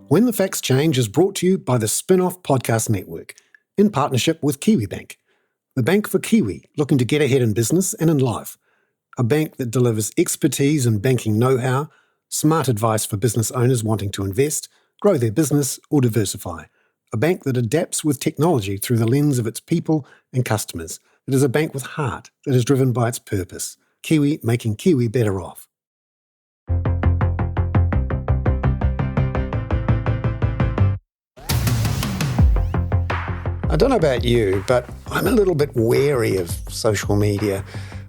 When the Facts Change is brought to you by the Spinoff Podcast Network in partnership with KiwiBank, the bank for Kiwi looking to get ahead in business and in life. A bank that delivers expertise in banking know-how, smart advice for business owners wanting to invest, grow their business or diversify. A bank that adapts with technology through the lens of its people and customers. It is a bank with heart that is driven by its purpose. Kiwi making Kiwi better off. I don't know about you, but I'm a little bit wary of social media.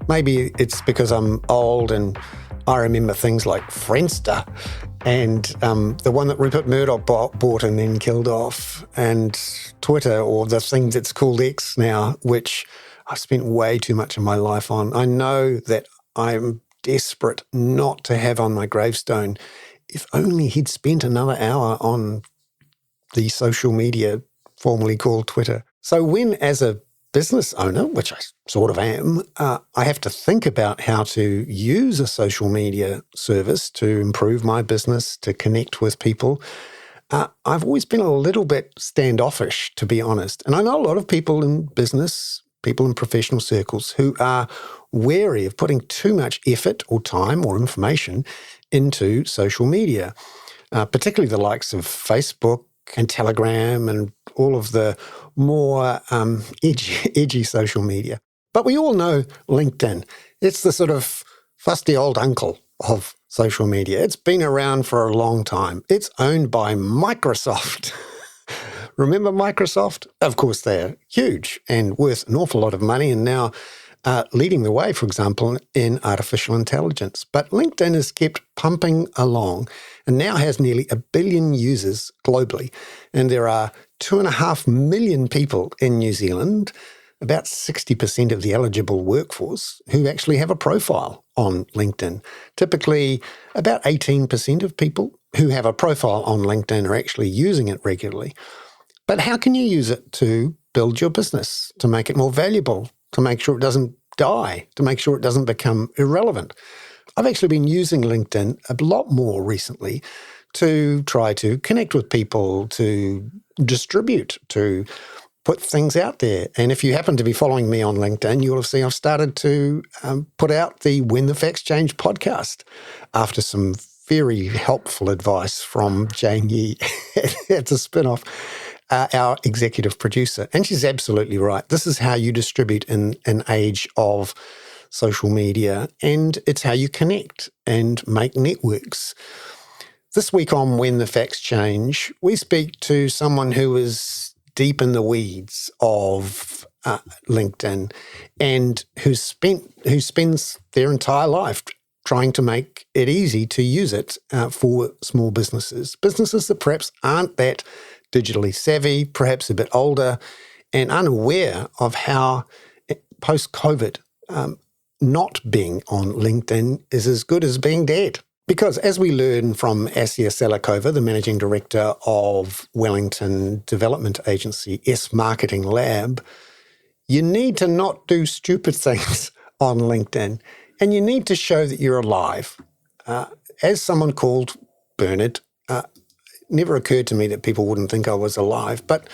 Maybe it's because I'm old and I remember things like Friendster and the one that Rupert Murdoch bought and then killed off, and Twitter, or the thing that's called X now, which I've spent way too much of my life on. I know that I'm desperate not to have on my gravestone, if only he'd spent another hour on the social media formerly called Twitter. So when, as a business owner, which I sort of am, I have to think about how to use a social media service to improve my business, to connect with people, I've always been a little bit standoffish, to be honest. And I know a lot of people in business, people in professional circles, who are wary of putting too much effort or time or information into social media, particularly the likes of Facebook and Telegram and all of the more edgy social media. But we all know LinkedIn. It's the sort of fusty old uncle of social media. It's been around for a long time. It's owned by Microsoft. Remember Microsoft? Of course, they're huge and worth an awful lot of money, and now leading the way, for example, in artificial intelligence. But LinkedIn has kept pumping along and now has nearly 1 billion users globally. And there are 2.5 million people in New Zealand, about 60% of the eligible workforce, who actually have a profile on LinkedIn. Typically, about 18% of people who have a profile on LinkedIn are actually using it regularly. But how can you use it to build your business, to make it more valuable, to make sure it doesn't die, to make sure it doesn't become irrelevant? I've actually been using LinkedIn a lot more recently to try to connect with people, to distribute, to put things out there. And if you happen to be following me on LinkedIn, you'll have seen I've started to put out the When the Facts Change podcast after some very helpful advice from Jane Yee at the Spinoff, our executive producer. And she's absolutely right. This is how you distribute in an age of social media, and it's how you connect and make networks. This week on When the Facts Change, we speak to someone who is deep in the weeds of LinkedIn and who spends their entire life trying to make it easy to use it for small businesses that perhaps aren't that digitally savvy, perhaps a bit older, and unaware of how post-COVID not being on LinkedIn is as good as being dead. Because as we learn from Assia Salikhova, the managing director of Wellington development agency Smarketing Lab, you need to not do stupid things on LinkedIn, and you need to show that you're alive. As someone called Bernard, never occurred to me that people wouldn't think I was alive, but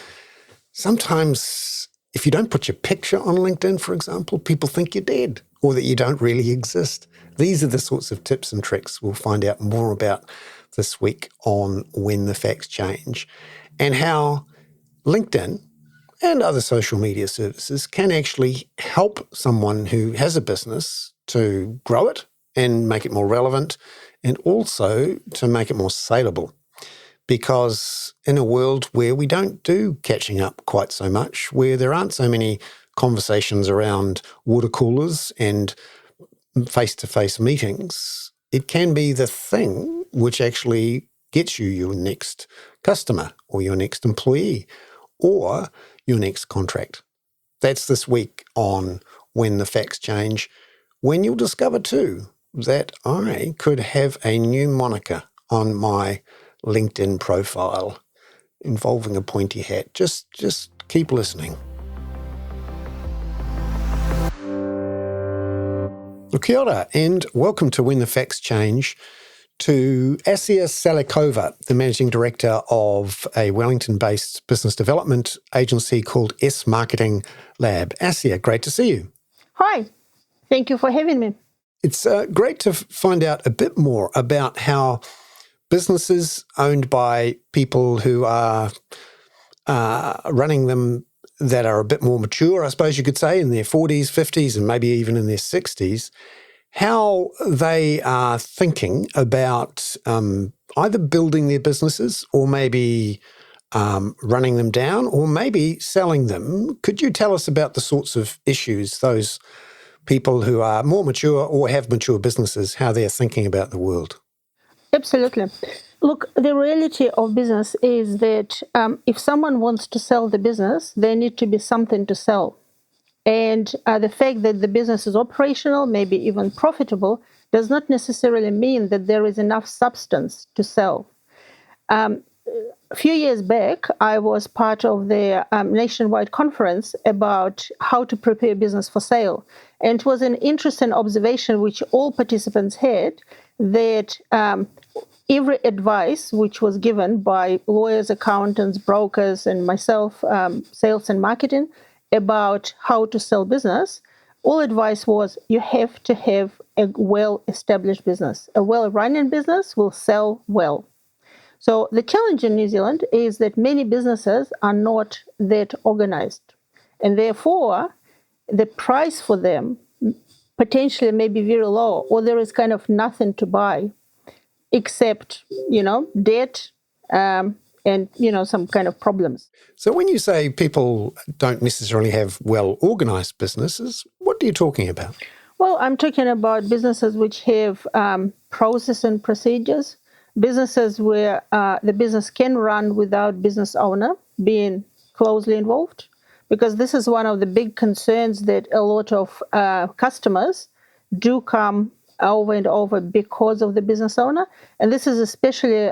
sometimes if you don't put your picture on LinkedIn, for example, people think you're dead or that you don't really exist. These are the sorts of tips and tricks we'll find out more about this week on When the Facts Change, and how LinkedIn and other social media services can actually help someone who has a business to grow it and make it more relevant, and also to make it more saleable. Because in a world where we don't do catching up quite so much, where there aren't so many conversations around water coolers and face-to-face meetings, it can be the thing which actually gets you your next customer or your next employee or your next contract. That's this week on When the Facts Change, when you'll discover too that I could have a new moniker on my LinkedIn profile involving a pointy hat. Just keep listening. Well, kia ora, and welcome to When the Facts Change to Assia Salikhova, the Managing Director of a Wellington-based business development agency called Smarketing Lab. Assia, great to see you. Hi, thank you for having me. It's great to find out a bit more about how businesses owned by people who are running them that are a bit more mature, I suppose you could say, in their 40s, 50s, and maybe even in their 60s, how they are thinking about either building their businesses or maybe running them down or maybe selling them. Could you tell us about the sorts of issues those people who are more mature or have mature businesses, how they're thinking about the world? Absolutely. Look, the reality of business is that if someone wants to sell the business, there need to be something to sell. And the fact that the business is operational, maybe even profitable, does not necessarily mean that there is enough substance to sell. A few years back, I was part of the nationwide conference about how to prepare business for sale. And it was an interesting observation which all participants had, that every advice which was given by lawyers, accountants, brokers, and myself, sales and marketing, about how to sell business, all advice was you have to have a well-established business. A well-running business will sell well. So the challenge in New Zealand is that many businesses are not that organized. And therefore, the price for them potentially may be very low, or there is kind of nothing to buy except, debt and, some kind of problems. So when you say people don't necessarily have well-organized businesses, what are you talking about? Well, I'm talking about businesses which have process and procedures, businesses where the business can run without business owner being closely involved, because this is one of the big concerns that a lot of customers do come over and over because of the business owner. And this is especially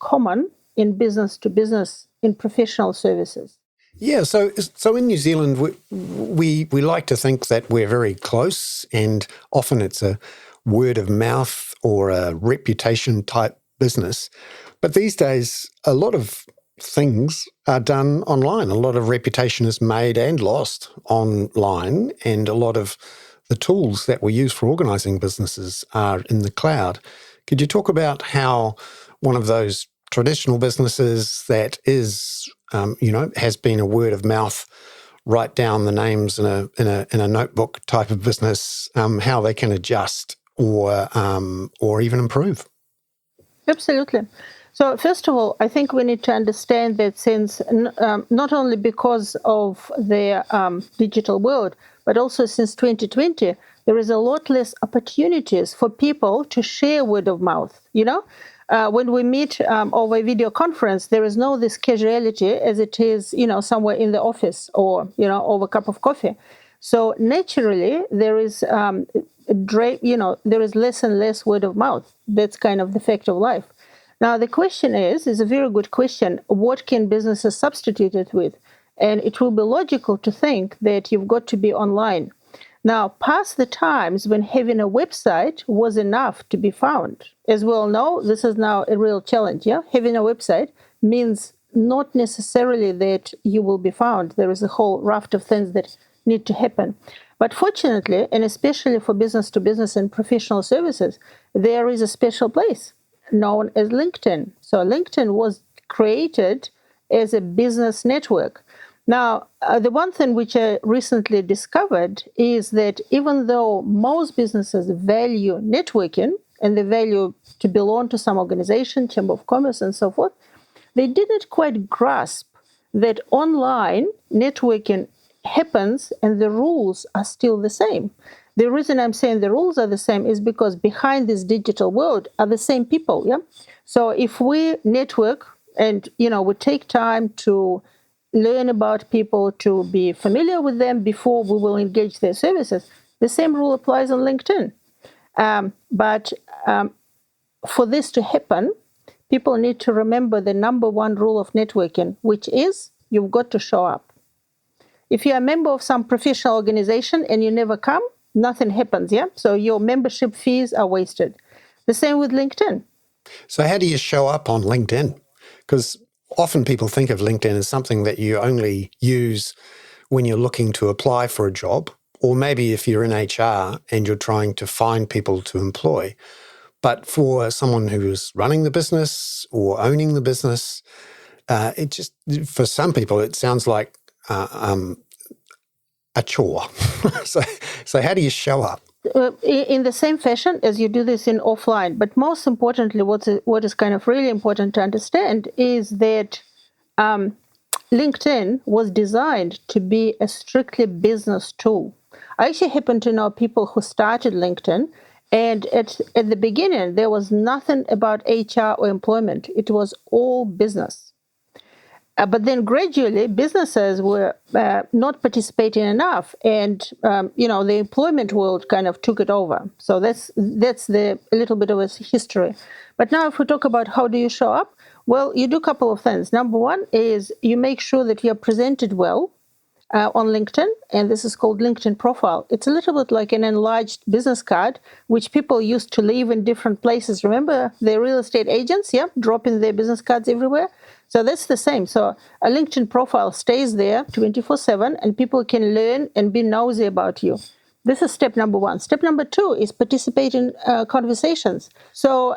common in business to business, in professional services. Yeah, so in New Zealand, we like to think that we're very close, and often it's a word of mouth or a reputation type business. But these days, a lot of things are done online. A lot of reputation is made and lost online, and a lot of the tools that we use for organizing businesses are in the cloud. Could you talk about how one of those traditional businesses that is, has been a word of mouth, write down the names in a notebook type of business, how they can adjust or even improve? Absolutely. So first of all, I think we need to understand that since not only because of the digital world, but also since 2020, there is a lot less opportunities for people to share word of mouth. When we meet over a video conference, there is no this casuality as it is, somewhere in the office or, over a cup of coffee. So naturally, there is there is less and less word of mouth. That's kind of the fact of life. Now, the question is a very good question. What can businesses substitute it with? And it will be logical to think that you've got to be online. Now, past the times when having a website was enough to be found. As we all know, this is now a real challenge. Yeah, having a website means not necessarily that you will be found. There is a whole raft of things that need to happen. But fortunately, and especially for business to business and professional services, there is a special place known as LinkedIn. So LinkedIn was created as a business network. Now, the one thing which I recently discovered is that even though most businesses value networking and they value to belong to some organization, Chamber of Commerce and so forth, they didn't quite grasp that online networking happens and the rules are still the same. The reason I'm saying the rules are the same is because behind this digital world are the same people. Yeah. So if we network and, we take time to learn about people, to be familiar with them before we will engage their services, the same rule applies on LinkedIn. But for this to happen, people need to remember the number one rule of networking, which is you've got to show up. If you're a member of some professional organization and you never come, nothing happens, yeah? So your membership fees are wasted. The same with LinkedIn. So how do you show up on LinkedIn? Because often people think of LinkedIn as something that you only use when you're looking to apply for a job, or maybe if you're in HR and you're trying to find people to employ. But for someone who is running the business or owning the business, it just, for some people, it sounds like a chore. So how do you show up? In the same fashion as you do this in offline, but most importantly, what is kind of really important to understand is that LinkedIn was designed to be a strictly business tool. I actually happen to know people who started LinkedIn, and at the beginning, there was nothing about HR or employment. It was all business. But then gradually, businesses were not participating enough, and the employment world kind of took it over. So that's a little bit of a history. But now, if we talk about how do you show up, well, you do a couple of things. Number one is you make sure that you're presented well on LinkedIn, and this is called LinkedIn profile. It's a little bit like an enlarged business card, which people used to leave in different places. Remember the real estate agents, dropping their business cards everywhere? So that's the same. So a LinkedIn profile stays there 24/7, and people can learn and be nosy about you. This is step number one. Step number two is participate in conversations. So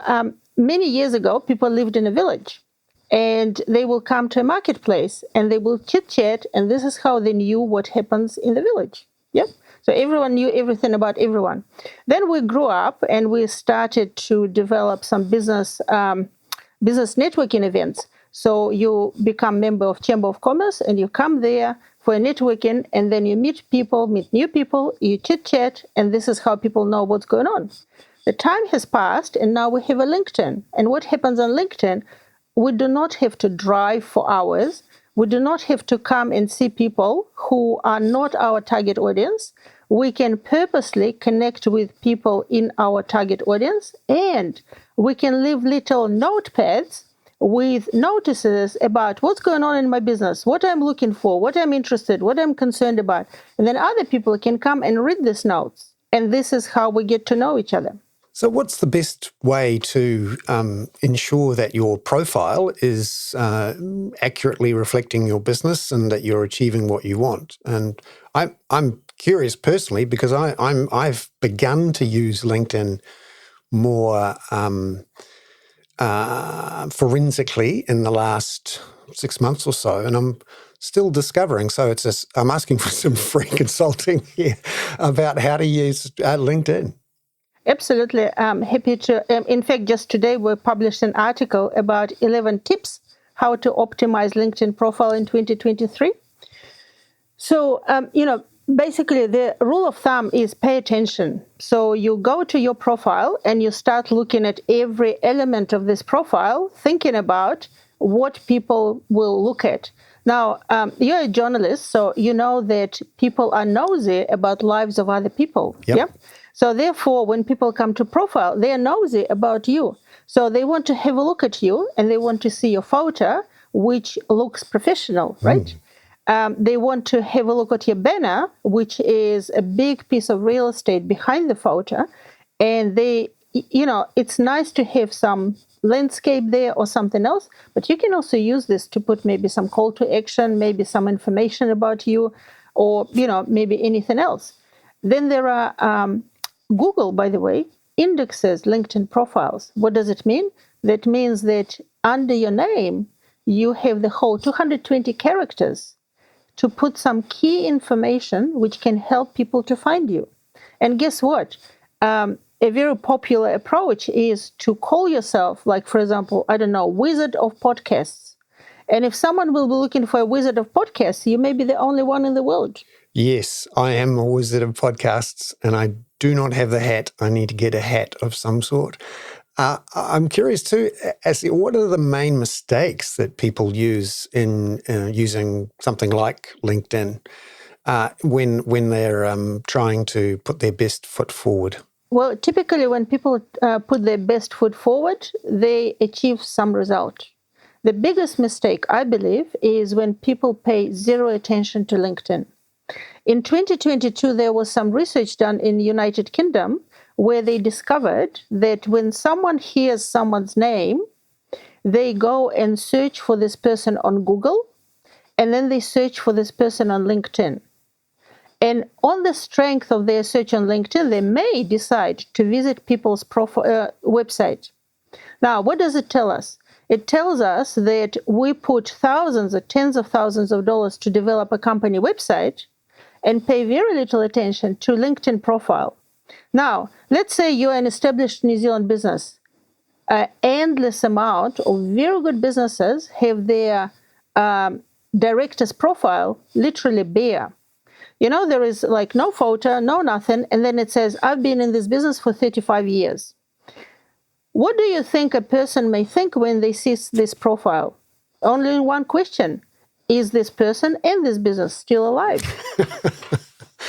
many years ago, people lived in a village, and they will come to a marketplace and they will chit chat, and this is how they knew what happens in the village. Yeah. So everyone knew everything about everyone. Then we grew up and we started to develop some business networking events. So you become member of Chamber of Commerce and you come there for a networking, and then you meet new people, you chit chat, and this is how people know what's going on. The time has passed, and now we have a LinkedIn. And what happens on LinkedIn? We do not have to drive for hours. We do not have to come and see people who are not our target audience. We can purposely connect with people in our target audience, and we can leave little notepads with notices about what's going on in my business, what I'm looking for, what I'm interested, what I'm concerned about. And then other people can come and read these notes. And this is how we get to know each other. So what's the best way to ensure that your profile is accurately reflecting your business and that you're achieving what you want? And I'm curious personally because I've begun to use LinkedIn more forensically in the last 6 months or so, and I'm still discovering. So I'm asking for some free consulting here about how to use LinkedIn. Absolutely. I'm happy to. In fact, just today we published an article about 11 tips how to optimize LinkedIn profile in 2023. So, basically the rule of thumb is pay attention. So you go to your profile and you start looking at every element of this profile, thinking about what people will look at. Now, you're a journalist, so you know that people are nosy about lives of other people. Yep. Yeah. So therefore, when people come to profile, they are nosy about you. So they want to have a look at you and they want to see your photo, which looks professional, right? They want to have a look at your banner, which is a big piece of real estate behind the photo. And it's nice to have some landscape there or something else, but you can also use this to put maybe some call to action, maybe some information about you, or, maybe anything else. Then there are Google, by the way, indexes LinkedIn profiles. What does it mean? That means that under your name, you have the whole 220 characters to put some key information which can help people to find you. And guess what? A very popular approach is to call yourself, like, for example, Wizard of Podcasts. And if someone will be looking for a Wizard of Podcasts, you may be the only one in the world. Yes, I am a wizard of podcasts, and I do not have the hat. I need to get a hat of some sort. I'm curious too, Assia, what are the main mistakes that people use in using something like LinkedIn when they're trying to put their best foot forward? Well, typically when people put their best foot forward, they achieve some result. The biggest mistake, I believe, is when people pay zero attention to LinkedIn. In 2022, there was some research done in the United Kingdom where they discovered that when someone hears someone's name, they go and search for this person on Google, and then they search for this person on LinkedIn. And on the strength of their search on LinkedIn, they may decide to visit people's website. Now, what does it tell us? It tells us that we put thousands or tens of thousands of dollars to develop a company website and pay very little attention to LinkedIn profile. Now, let's say you're an established New Zealand business. An endless amount of very good businesses have their director's profile literally bare. There is like no photo, no nothing, and then it says, I've been in this business for 35 years. What do you think a person may think when they see this profile? Only one question. Is this person and this business still alive?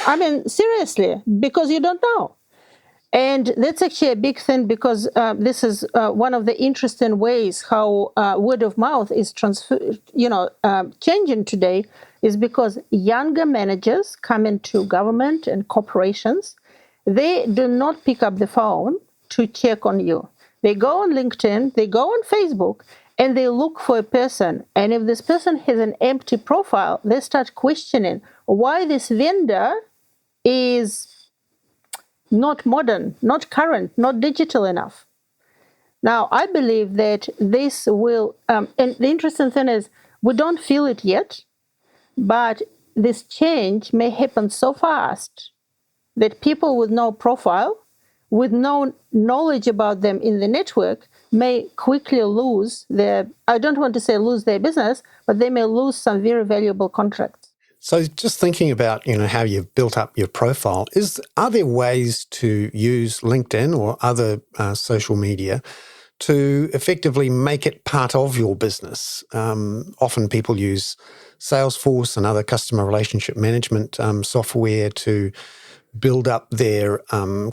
I mean, seriously, because you don't know. And that's actually a big thing, because this is one of the interesting ways how word of mouth is changing today, is because younger managers come into government and corporations. They do not pick up the phone to check on you. They go on LinkedIn, they go on Facebook, and they look for a person. And if this person has an empty profile, they start questioning why this vendor is not modern, not current, not digital enough. Now, I believe that this will, and the interesting thing is, we don't feel it yet, but this change may happen so fast that people with no profile, with no knowledge about them in the network, may quickly lose I don't want to say lose their business, but they may lose some very valuable contracts. So just thinking about, how you've built up your profile, are there ways to use LinkedIn or other social media to effectively make it part of your business? Often people use Salesforce and other customer relationship management software to build up their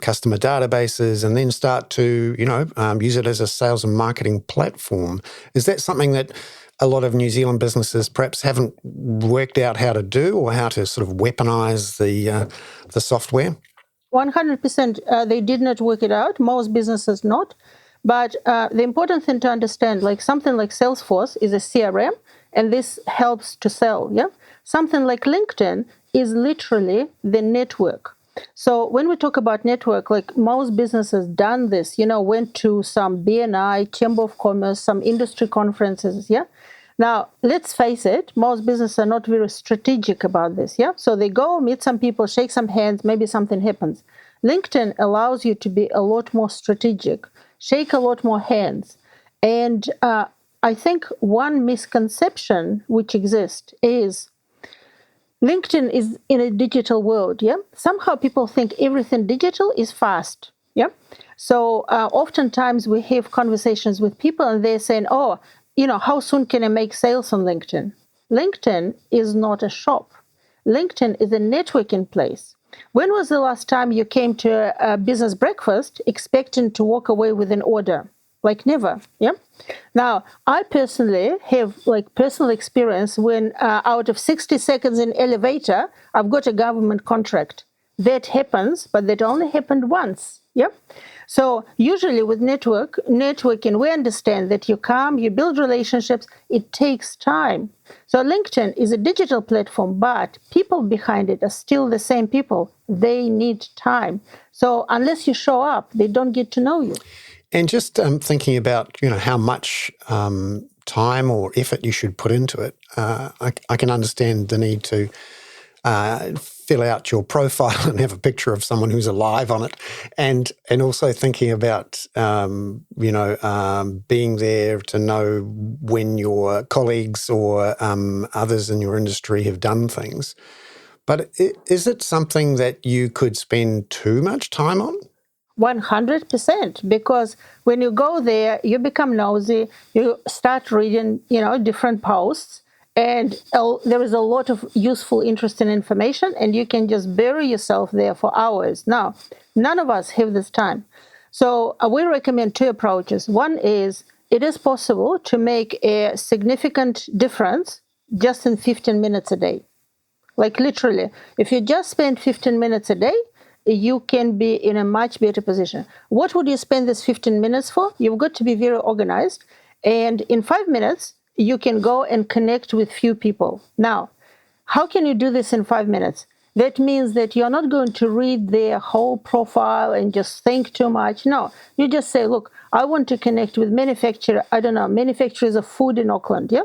customer databases and then start to, use it as a sales and marketing platform. Is that something that a lot of New Zealand businesses perhaps haven't worked out how to do, or how to sort of weaponize the software? 100%. They did not work it out. Most businesses not. But the important thing to understand, like something like Salesforce is a CRM, and this helps to sell. Yeah. Something like LinkedIn is literally the network. So when we talk about network, like most businesses done this, went to some BNI, Chamber of Commerce, some industry conferences, yeah? Now, let's face it, most businesses are not very strategic about this, yeah? So they go, meet some people, shake some hands, maybe something happens. LinkedIn allows you to be a lot more strategic, shake a lot more hands. And I think one misconception which exists is LinkedIn is in a digital world, yeah? Somehow people think everything digital is fast, yeah? So oftentimes we have conversations with people and they're saying, how soon can I make sales on LinkedIn? LinkedIn is not a shop. LinkedIn is a networking place. When was the last time you came to a business breakfast expecting to walk away with an order? Like never, yeah? Now, I personally have personal experience when out of 60 seconds in elevator, I've got a government contract. That happens, but that only happened once, yeah? So usually with networking, we understand that you come, you build relationships, it takes time. So LinkedIn is a digital platform, but people behind it are still the same people. They need time. So unless you show up, they don't get to know you. And just thinking about, how much time or effort you should put into it, I can understand the need to fill out your profile and have a picture of someone who's alive on it, and also thinking about being there to know when your colleagues or others in your industry have done things. But is it something that you could spend too much time on? 100%, because when you go there, you become nosy, you start reading, different posts, and there is a lot of useful, interesting information, and you can just bury yourself there for hours. Now, none of us have this time. So we recommend two approaches. One is, it is possible to make a significant difference just in 15 minutes a day. Like literally, if you just spend 15 minutes a day, you can be in a much better position. What would you spend this 15 minutes for? You've got to be very organized. And in 5 minutes, you can go and connect with few people. Now, how can you do this in 5 minutes? That means that you're not going to read their whole profile and just think too much. No, you just say, look, I want to connect with manufacturers of food in Auckland. Yeah.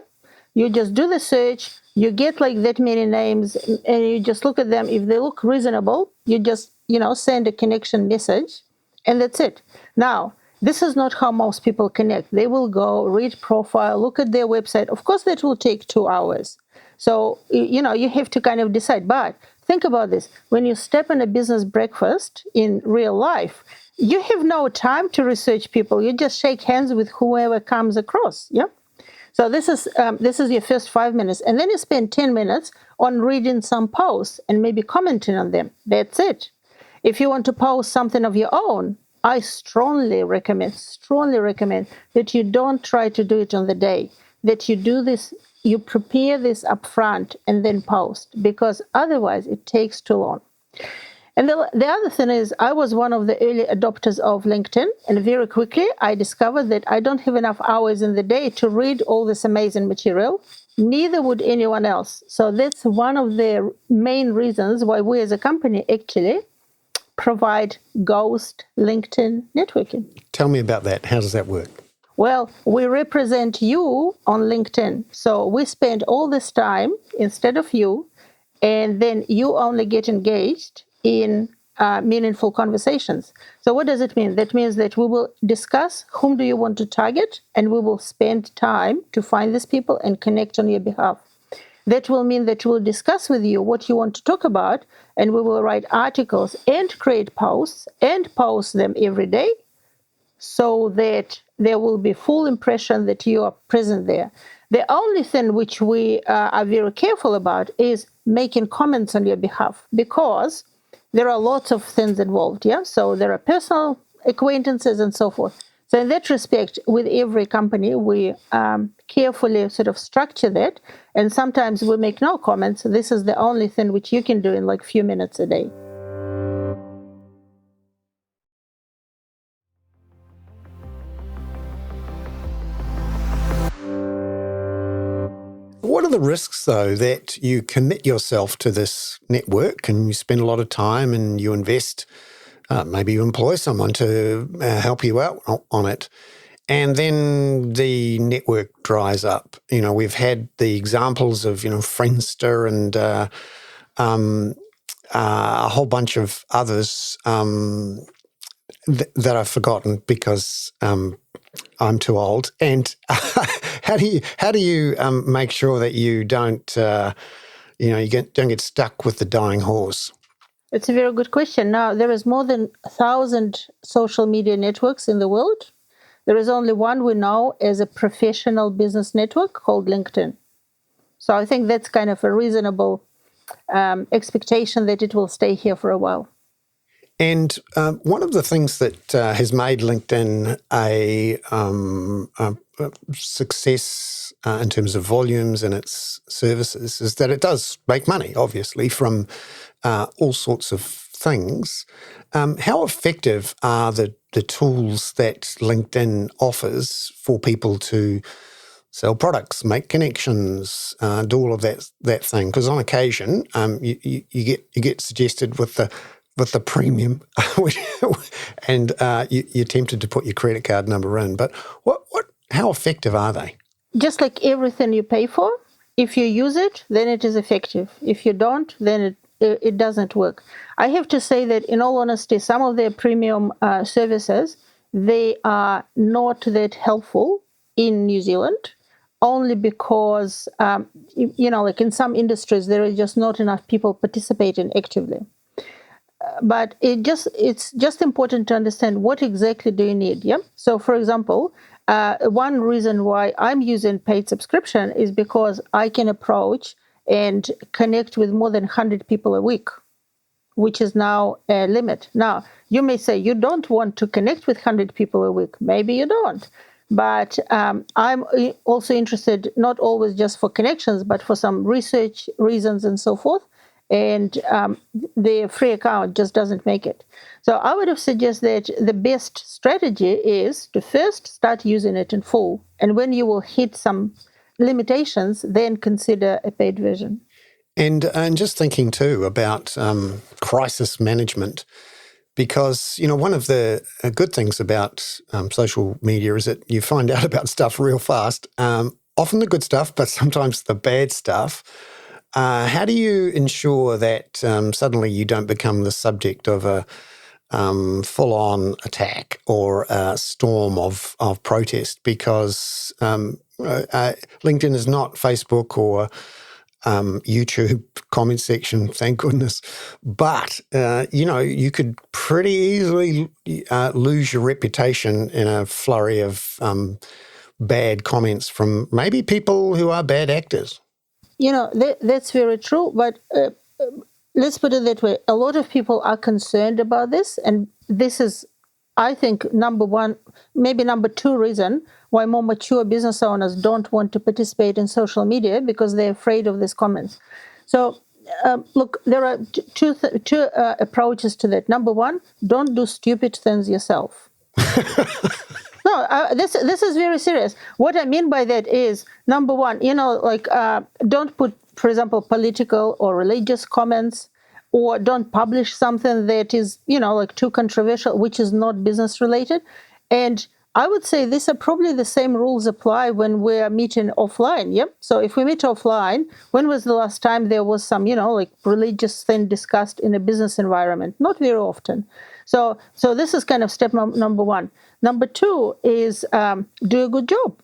You just do the search, you get like that many names, and you just look at them. If they look reasonable, you just, send a connection message, and that's it. Now, this is not how most people connect. They will go read profile, look at their website. Of course, that will take 2 hours. So, you have to kind of decide. But think about this. When you step on a business breakfast in real life, you have no time to research people. You just shake hands with whoever comes across. Yeah. So this is your first 5 minutes. And then you spend 10 minutes on reading some posts and maybe commenting on them. That's it. If you want to post something of your own, I strongly recommend that you don't try to do it on the day, that you do this, you prepare this upfront and then post, because otherwise it takes too long. And the other thing is, I was one of the early adopters of LinkedIn, and very quickly I discovered that I don't have enough hours in the day to read all this amazing material. Neither would anyone else. So that's one of the main reasons why we as a company actually provide ghost LinkedIn networking. Tell me about that. How does that work? Well, we represent you on LinkedIn. So we spend all this time instead of you, and then you only get engaged in meaningful conversations. So what does it mean? That means that we will discuss whom do you want to target, and we will spend time to find these people and connect on your behalf. That will mean that we'll discuss with you what you want to talk about, and we will write articles and create posts and post them every day so that there will be full impression that you are present there. The only thing which we are very careful about is making comments on your behalf, because there are lots of things involved. Yeah, so there are personal acquaintances and so forth. So in that respect, with every company, we carefully sort of structure that. And sometimes we make no comments. This is the only thing which you can do in like a few minutes a day. What are the risks, though, that you commit yourself to this network and you spend a lot of time and you invest, maybe you employ someone to help you out on it, and then the network dries up? We've had the examples of, Friendster and a whole bunch of others that I've forgotten because I'm too old. And how do you make sure that you don't don't get stuck with the dying horse? It's a very good question. Now, there is more than 1,000 social media networks in the world. There is only one we know as a professional business network called LinkedIn. So I think that's kind of a reasonable expectation that it will stay here for a while. And one of the things that has made LinkedIn a success in terms of volumes and its services is that it does make money, obviously, from all sorts of things. How effective are the tools that LinkedIn offers for people to sell products, make connections, do all of that thing? Because on occasion, you get suggested with the premium, and you're tempted to put your credit card number in. But how effective are they? Just like everything you pay for, if you use it, then it is effective. If you don't, then it doesn't work. I have to say that, in all honesty, some of their premium services, they are not that helpful in New Zealand, only because, like in some industries, there is just not enough people participating actively. But it's just important to understand what exactly do you need. Yeah. So, for example, one reason why I'm using paid subscription is because I can approach and connect with more than 100 people a week, which is now a limit. Now, you may say you don't want to connect with 100 people a week. Maybe you don't. But I'm also interested, not always just for connections, but for some research reasons and so forth. and the free account just doesn't make it. So I would have suggested that the best strategy is to first start using it in full. And when you will hit some limitations, then consider a paid version. And just thinking too about crisis management, because, one of the good things about social media is that you find out about stuff real fast, often the good stuff, but sometimes the bad stuff. How do you ensure that suddenly you don't become the subject of a full-on attack or a storm of protest? Because LinkedIn is not Facebook or YouTube comment section, thank goodness. But, you could pretty easily lose your reputation in a flurry of bad comments from maybe people who are bad actors. That's very true. But let's put it that way. A lot of people are concerned about this. And this is, I think, number one, maybe number two reason why more mature business owners don't want to participate in social media, because they're afraid of these comments. So, look, there are two approaches to that. Number one, don't do stupid things yourself. No, this is very serious. What I mean by that is, number one, don't put, for example, political or religious comments, or don't publish something that is, too controversial, which is not business related. And I would say these are probably the same rules apply when we're meeting offline. Yep. So if we meet offline, when was the last time there was some, religious thing discussed in a business environment? Not very often. So this is kind of step number one. Number two is do a good job.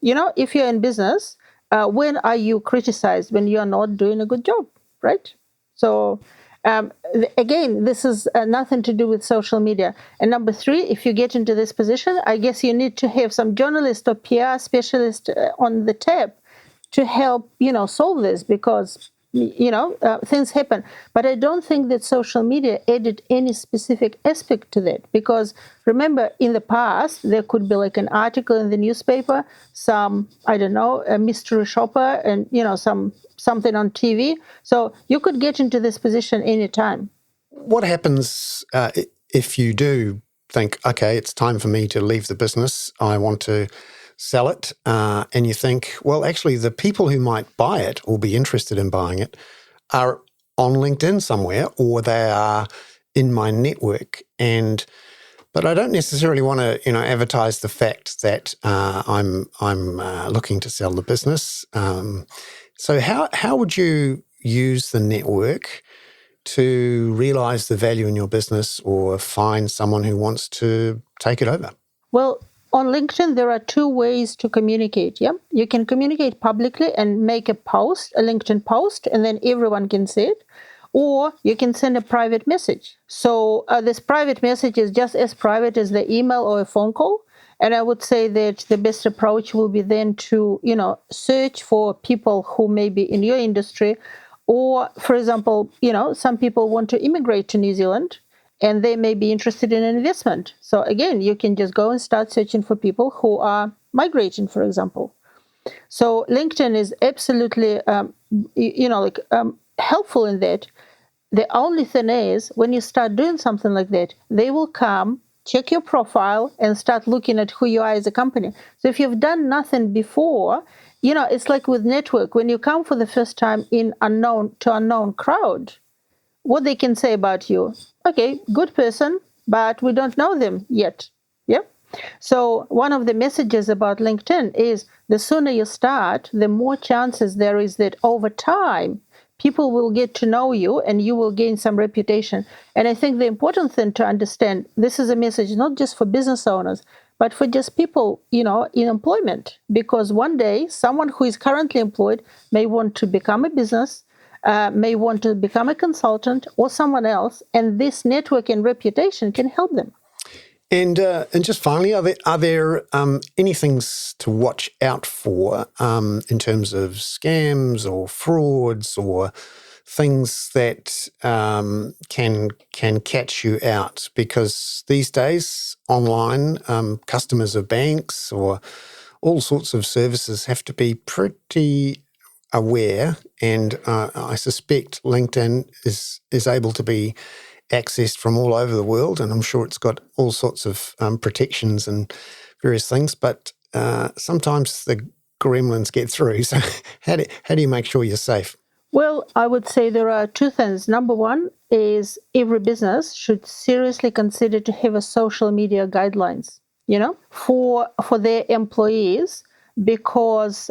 If you're in business, when are you criticized? When you are not doing a good job, right? So again, this is nothing to do with social media. And number three, if you get into this position, I guess you need to have some journalist or PR specialist on the tab to help, solve this, because, things happen. But I don't think that social media added any specific aspect to that, because remember, in the past, there could be like an article in the newspaper, some, I don't know, a mystery shopper, and, something on TV. So you could get into this position anytime. What happens if you do think, okay, it's time for me to leave the business, I want to sell it, and you think, well, actually, the people who might buy it or be interested in buying it are on LinkedIn somewhere, or they are in my network, but I don't necessarily want to, advertise the fact that I'm looking to sell the business. So how would you use the network to realize the value in your business, or find someone who wants to take it over? Well, on LinkedIn, there are two ways to communicate. Yeah, you can communicate publicly and make a post, a LinkedIn post, and then everyone can see it. Or you can send a private message. So this private message is just as private as the email or a phone call. And I would say that the best approach will be then to, search for people who may be in your industry. Or, for example, some people want to immigrate to New Zealand, and they may be interested in an investment. So again, you can just go and start searching for people who are migrating, for example. So LinkedIn is absolutely, helpful in that. The only thing is, when you start doing something like that, they will come, check your profile, and start looking at who you are as a company. So if you've done nothing before, it's like with network. When you come for the first time in unknown crowd, what they can say about you, okay, good person, but we don't know them yet. Yeah. So one of the messages about LinkedIn is, the sooner you start, the more chances there is that over time, people will get to know you and you will gain some reputation. And I think the important thing to understand, this is a message not just for business owners, but for just people, in employment. Because one day, someone who is currently employed may want to become a business, may want to become a consultant or someone else, and this network and reputation can help them. And just finally, are there any things to watch out for in terms of scams or frauds, or things that can catch you out? Because these days, online, customers of banks or all sorts of services have to be pretty aware, and I suspect LinkedIn is able to be accessed from all over the world, and I'm sure it's got all sorts of protections and various things, but sometimes the gremlins get through. So how do you make sure you're safe? Well, I would say there are two things. Number one is every business should seriously consider to have a social media guidelines, for their employees, because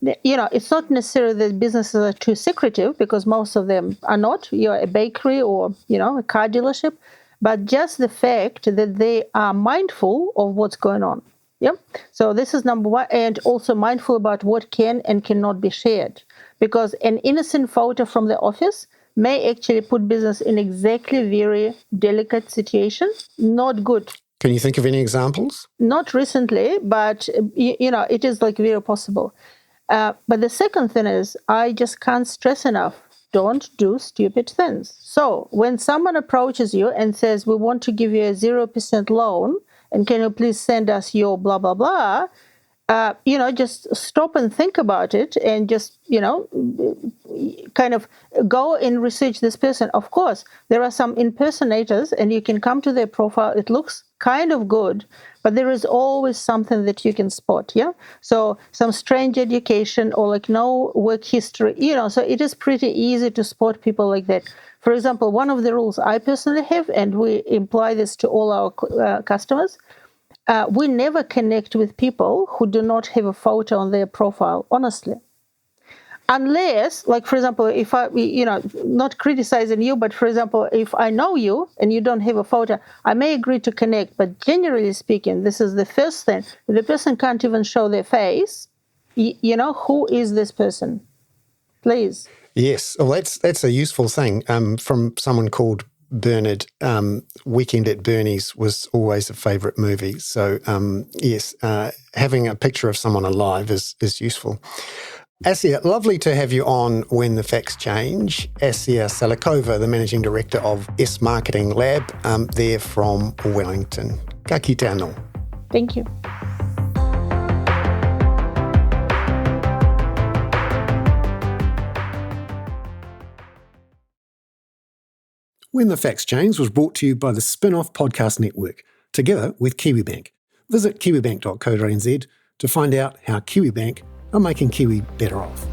it's not necessarily that businesses are too secretive, because most of them are not. You're a bakery or a car dealership, but just the fact that they are mindful of what's going on. Yep. So this is number one, and also mindful about what can and cannot be shared, because an innocent photo from the office may actually put business in exactly very delicate situation. Not good. Can you think of any examples? Not recently, but it is like very possible. But the second thing is, I just can't stress enough, don't do stupid things. So when someone approaches you and says, we want to give you a 0% loan, and can you please send us your blah, blah, blah, just stop and think about it, and just, kind of go and research this person. Of course, there are some impersonators, and you can come to their profile. It looks kind of good, but there is always something that you can spot. Yeah. So some strange education or like no work history, so it is pretty easy to spot people like that. For example, one of the rules I personally have, and we imply this to all our customers, we never connect with people who do not have a photo on their profile, honestly. Unless, like, for example, if I, not criticizing you, but for example, if I know you and you don't have a photo, I may agree to connect. But generally speaking, this is the first thing. If the person can't even show their face, who is this person? Please. Yes, well, that's a useful thing. From someone called Bernard, Weekend at Bernie's was always a favourite movie. So, yes, having a picture of someone alive is useful. Assia, lovely to have you on When the Facts Change. Assia Salikhova, the Managing Director of Smarketing Lab, there from Wellington. Ka kite anō. Thank you. When the Facts Change was brought to you by the Spinoff Podcast Network, together with KiwiBank. Visit kiwibank.co.nz to find out how KiwiBank are making Kiwi better off.